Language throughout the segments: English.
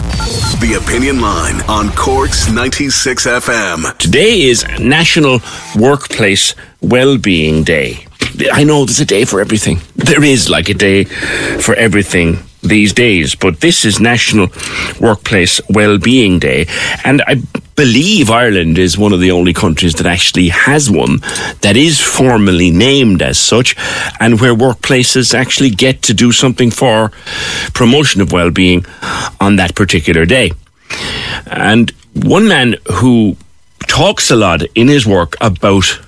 The Opinion Line on Corks 96 FM. Today is National Workplace Wellbeing Day. I know there's a day for everything. There is like a day for everything these days, but this is National Workplace Wellbeing Day, and I believe Ireland is one of the only countries that actually has one that is formally named as such, and where workplaces actually get to do something for promotion of well-being on that particular day. And one man who talks a lot in his work about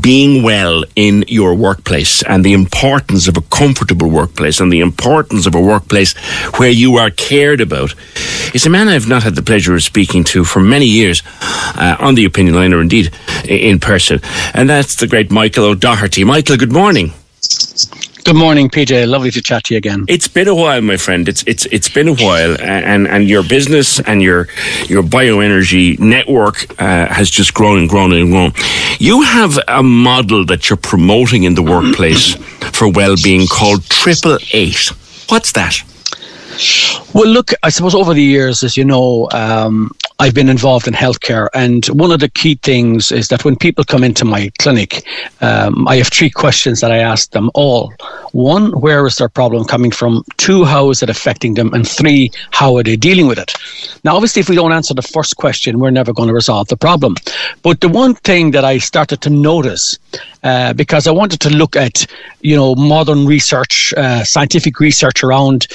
being well in your workplace and the importance of a comfortable workplace and the importance of a workplace where you are cared about is a man I've not had the pleasure of speaking to for many years on the Opinion Line, or indeed in person, and that's the great Michael O Doherty. Michael, good morning. Good morning, PJ. Lovely to chat to you again. It's been a while, my friend. It's been a while, and your business and your bioenergy network has just grown and grown and grown. You have a model that you're promoting in the workplace for well-being called 888. What's that? Well, look, I suppose over the years, as you know, I've been involved in healthcare, and one of the key things is that when people come into my clinic, I have 3 questions that I ask them all. 1, where is their problem coming from? 2, how is it affecting them? And 3, how are they dealing with it? Now, obviously, if we don't answer the first question, we're never going to resolve the problem. But the one thing that I started to notice, because I wanted to look at, modern research, scientific research around,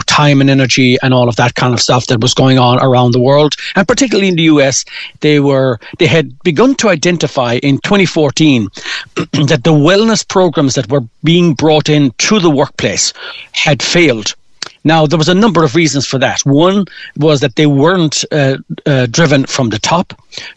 time and energy and all of that kind of stuff that was going on around the world, and particularly in the US, they had begun to identify in 2014 that the wellness programs that were being brought in to the workplace had failed. Now, there was a number of reasons for that. 1 was that they weren't driven from the top.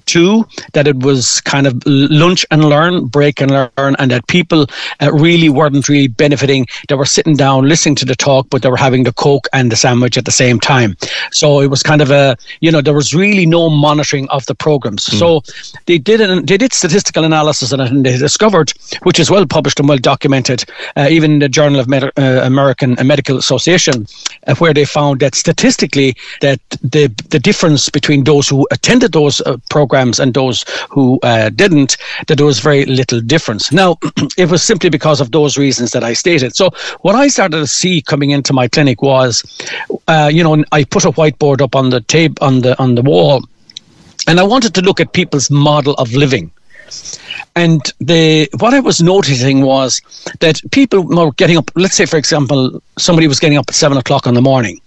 2, that it was kind of lunch and learn, break and learn, and that people really weren't really benefiting. They were sitting down, listening to the talk, but they were having the Coke and the sandwich at the same time. So it was kind of there was really no monitoring of the programs. So they did statistical analysis on it, and they discovered, which is well published and well documented, even in the Journal of American Medical Association, where they found that statistically that the difference between those who attended those programs and those who didn't, that there was very little difference. Now, it was simply because of those reasons that I stated. So what I started to see coming into my clinic was, I put a whiteboard up on the tape on the wall, and I wanted to look at people's model of living. And what I was noticing was that people were getting up. Let's say, for example, somebody was getting up at 7 o'clock in the morning.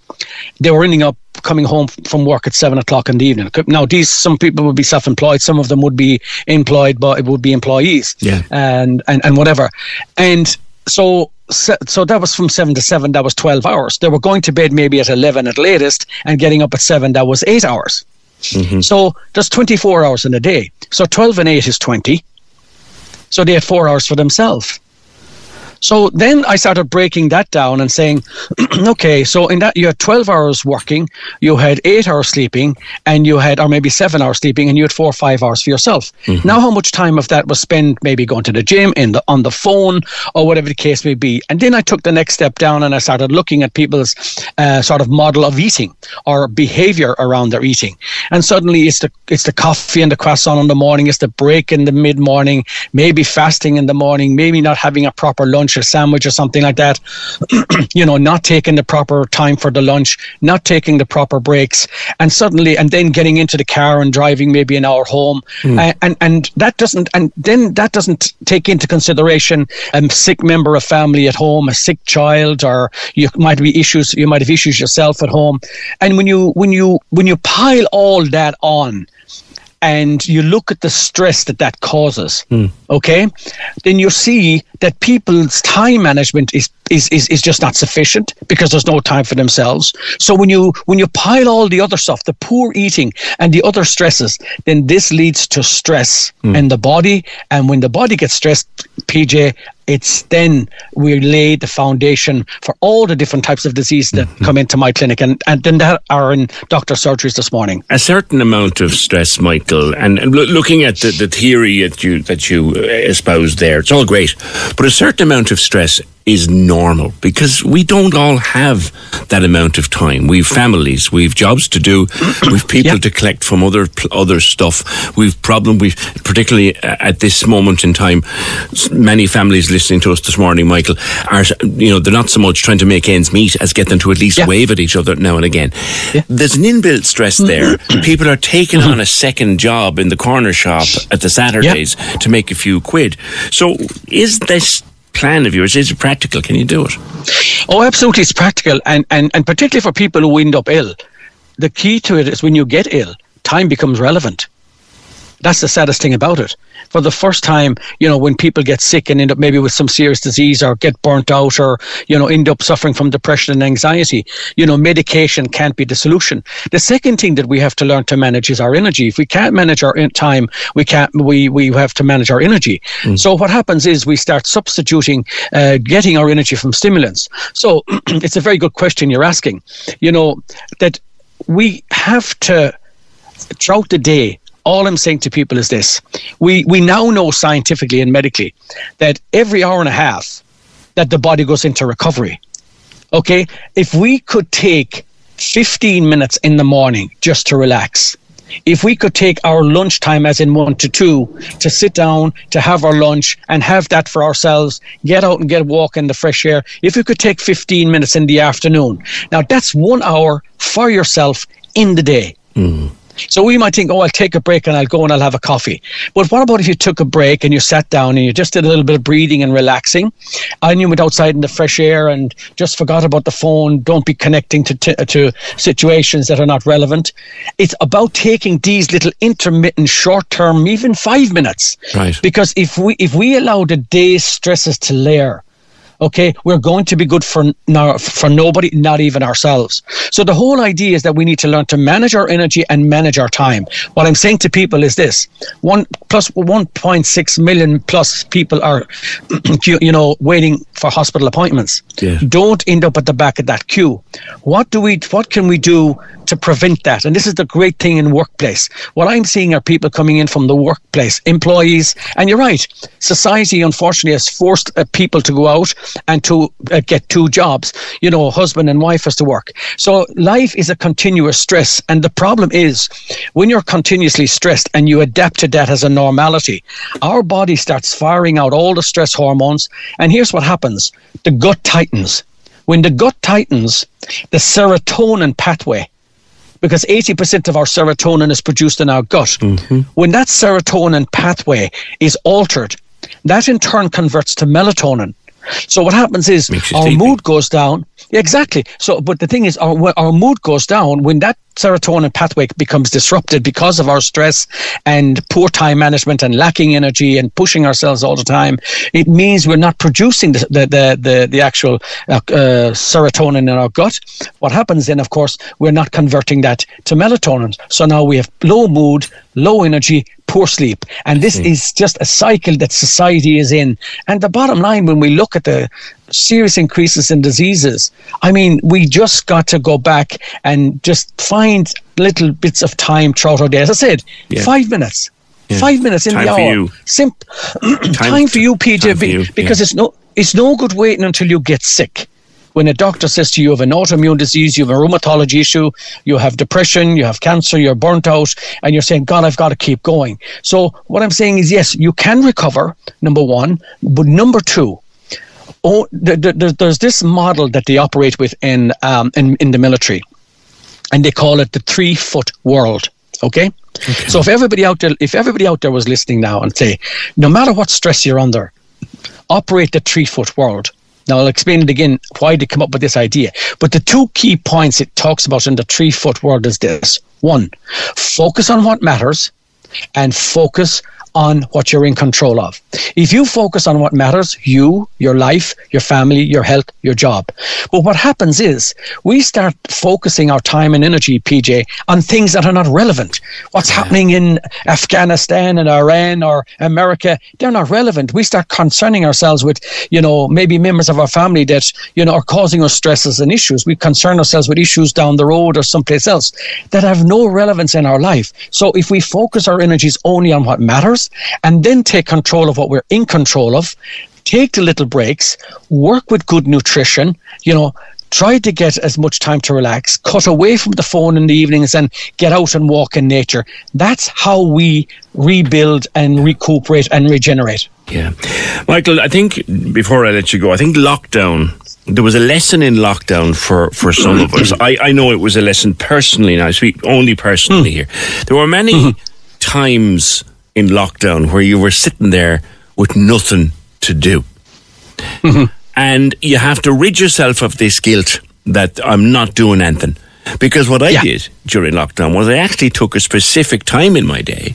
They were ending up coming home from work at 7 o'clock in the evening. Now, some people would be self-employed. Some of them would be employed, but it would be employees, and whatever. And so that was from 7 to 7. That was 12 hours. They were going to bed maybe at 11 at latest, and getting up at 7. That was 8 hours. Mm-hmm. So there's 24 hours in a day. So 12 and 8 is 20. So they had 4 hours for themselves. So then I started breaking that down and saying, okay, so in that you had 12 hours working, you had 8 hours sleeping, and you had, or maybe 7 hours sleeping, and you had 4 or 5 hours for yourself. Mm-hmm. Now, how much time of that was spent maybe going to the gym, on the phone, or whatever the case may be? And then I took the next step down, and I started looking at people's sort of model of eating or behavior around their eating. And suddenly it's the coffee and the croissant in the morning, it's the break in the mid-morning, maybe fasting in the morning, maybe not having a proper lunch, a sandwich or something like that, not taking the proper time for the lunch, not taking the proper breaks, and then getting into the car and driving maybe an hour home, and that doesn't take into consideration a sick member of family at home, a sick child, or you might have issues yourself at home. And when you pile all that on, and you look at the stress that causes, okay, then you see that people's time management is just not sufficient because there's no time for themselves. So when you pile all the other stuff, the poor eating and the other stresses, then this leads to stress in the body. And when the body gets stressed, PJ, it's then we lay the foundation for all the different types of disease that come into my clinic and then that are in doctor surgeries this morning. A certain amount of stress, Michael, and looking at the theory that you espoused there, it's all great, but a certain amount of stress is normal, because we don't all have that amount of time. We've families, we've jobs to do, we've people to collect from other stuff. We've particularly at this moment in time, many families listening to us this morning, Michael, are, they're not so much trying to make ends meet as get them to at least wave at each other now and again. There's an inbuilt stress there. People are taking on a second job in the corner shop at the Saturdays to make a few quid. So is this plan of yours, is it practical? Can you do it? Oh, absolutely, it's practical, and particularly for people who end up ill. The key to it is when you get ill, time becomes relevant. That's the saddest thing about it. For the first time, when people get sick and end up maybe with some serious disease or get burnt out or, end up suffering from depression and anxiety, medication can't be the solution. The second thing that we have to learn to manage is our energy. If we can't manage our time, we have to manage our energy. So what happens is we start substituting, getting our energy from stimulants. So it's a very good question you're asking, that we have to, throughout the day, all I'm saying to people is this. We now know scientifically and medically that every hour and a half that the body goes into recovery. Okay? If we could take 15 minutes in the morning just to relax, if we could take our lunchtime, as in 1 to 2, to sit down, to have our lunch and have that for ourselves, get out and get a walk in the fresh air, if we could take 15 minutes in the afternoon, now that's 1 hour for yourself in the day. So we might think, I'll take a break and I'll go and I'll have a coffee. But what about if you took a break and you sat down and you just did a little bit of breathing and relaxing, and you went outside in the fresh air and just forgot about the phone, don't be connecting to situations that are not relevant. It's about taking these little intermittent, short-term, even 5 minutes. Right. Because if we allow the day's stresses to layer, okay, we're going to be good for nobody, not even ourselves. So the whole idea is that we need to learn to manage our energy and manage our time. What I'm saying to people is this: 1.6 million plus people are, waiting for hospital appointments. Yeah. Don't end up at the back of that queue. What can we do to prevent that? And this is the great thing in workplace. What I'm seeing are people coming in from the workplace, employees, and you're right, society unfortunately has forced people to go out and to get 2 jobs. Husband and wife has to work. So life is a continuous stress, and the problem is when you're continuously stressed and you adapt to that as a normality, our body starts firing out all the stress hormones, and here's what happens: the gut tightens. When the gut tightens, the serotonin pathway, because 80% of our serotonin is produced in our gut. When that serotonin pathway is altered, that in turn converts to melatonin. So what happens is our mood goes down. Exactly. So, but the thing is, our mood goes down when that serotonin pathway becomes disrupted because of our stress and poor time management and lacking energy and pushing ourselves all the time. It means we're not producing the actual serotonin in our gut. What happens then, of course, we're not converting that to melatonin. So now we have low mood, low energy, poor sleep. And this is just a cycle that society is in. And the bottom line, when we look at the serious increases in diseases, I mean, we just got to go back and just find little bits of time throughout our day. As I said, 5 minutes. 5 minutes in the hour. Time for you, PJ, because it's no good waiting until you get sick. When a doctor says to you, you have an autoimmune disease, you have a rheumatology issue, you have depression, you have cancer, you're burnt out, and you're saying, God, I've got to keep going. So what I'm saying is, yes, you can recover, number one, but number two, there's this model that they operate with in the military, and they call it the 3-foot world. Okay? So if everybody out there was listening now and say, no matter what stress you're under, operate the 3-foot world. Now, I'll explain it again why they come up with this idea. But the 2 key points it talks about in the 3-foot world is this. 1, focus on what matters, and focus on what you're in control of. If you focus on what matters, you, your life, your family, your health, your job. But what happens is we start focusing our time and energy, PJ, on things that are not relevant. What's happening in Afghanistan and Iran or America, they're not relevant. We start concerning ourselves with, maybe members of our family that, are causing us stresses and issues. We concern ourselves with issues down the road or someplace else that have no relevance in our life. So if we focus our energies only on what matters, and then take control of what we're in control of, take the little breaks, work with good nutrition, try to get as much time to relax, cut away from the phone in the evenings and get out and walk in nature. That's how we rebuild and recuperate and regenerate. Yeah. Michael, I think, before I let you go, I think there was a lesson in lockdown for some of us. I know it was a lesson personally, and I speak only personally here. There were many times in lockdown where you were sitting there with nothing to do. And you have to rid yourself of this guilt that I'm not doing anything. Because what I did during lockdown was I actually took a specific time in my day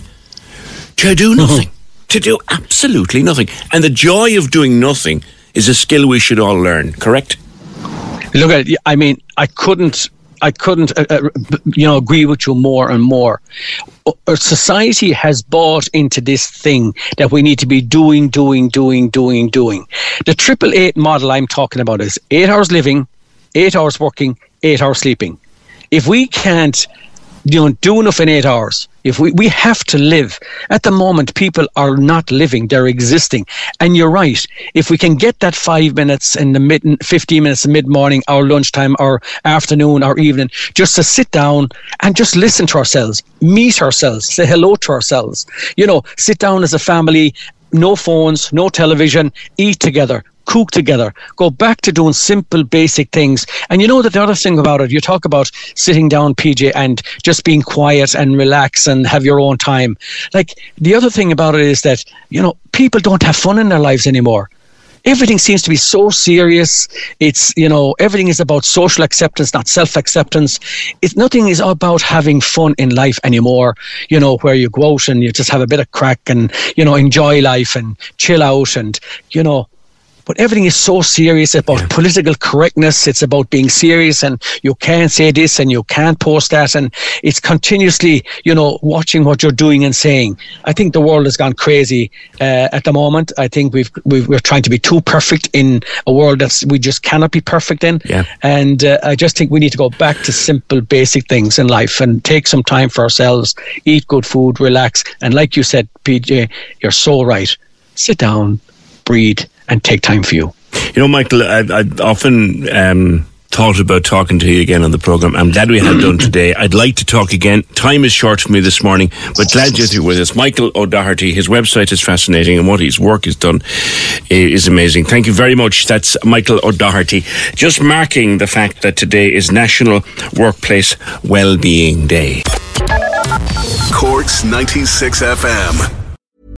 to do nothing. To do absolutely nothing. And the joy of doing nothing is a skill we should all learn, correct? Look at it. I mean, I couldn't agree with you more and more. Our society has bought into this thing that we need to be doing. The 888 model I'm talking about is 8 hours living, 8 hours working, 8 hours sleeping. If we can't do enough in 8 hours, if we have to live. At the moment, people are not living, they're existing. And you're right, if we can get that 5 minutes in the 15 minutes in mid-morning, our lunchtime, or afternoon, or evening, just to sit down and just listen to ourselves, meet ourselves, say hello to ourselves. Sit down as a family, no phones, no television, eat together, cook together, go back to doing simple, basic things. And that the other thing about it, you talk about sitting down, PJ, and just being quiet and relax and have your own time. Like, the other thing about it is that, people don't have fun in their lives anymore. Everything seems to be so serious. It's, everything is about social acceptance, not self-acceptance. Nothing is about having fun in life anymore, where you go out and you just have a bit of crack and, enjoy life and chill out and, but everything is so serious about political correctness. It's about being serious, and you can't say this and you can't post that. And it's continuously, watching what you're doing and saying. I think the world has gone crazy at the moment. I think we're trying to be too perfect in a world that we just cannot be perfect in. Yeah. And I just think we need to go back to simple, basic things in life and take some time for ourselves, eat good food, relax. And like you said, PJ, you're so right. Sit down, breathe, and take time for you. Michael, I've often thought about talking to you again on the programme. I'm glad we have done today. I'd like to talk again. Time is short for me this morning, but glad you're with us. Michael O'Doherty, his website is fascinating, and what his work has done is amazing. Thank you very much. That's Michael O'Doherty. Just marking the fact that today is National Workplace Wellbeing Day. Corks 96 FM.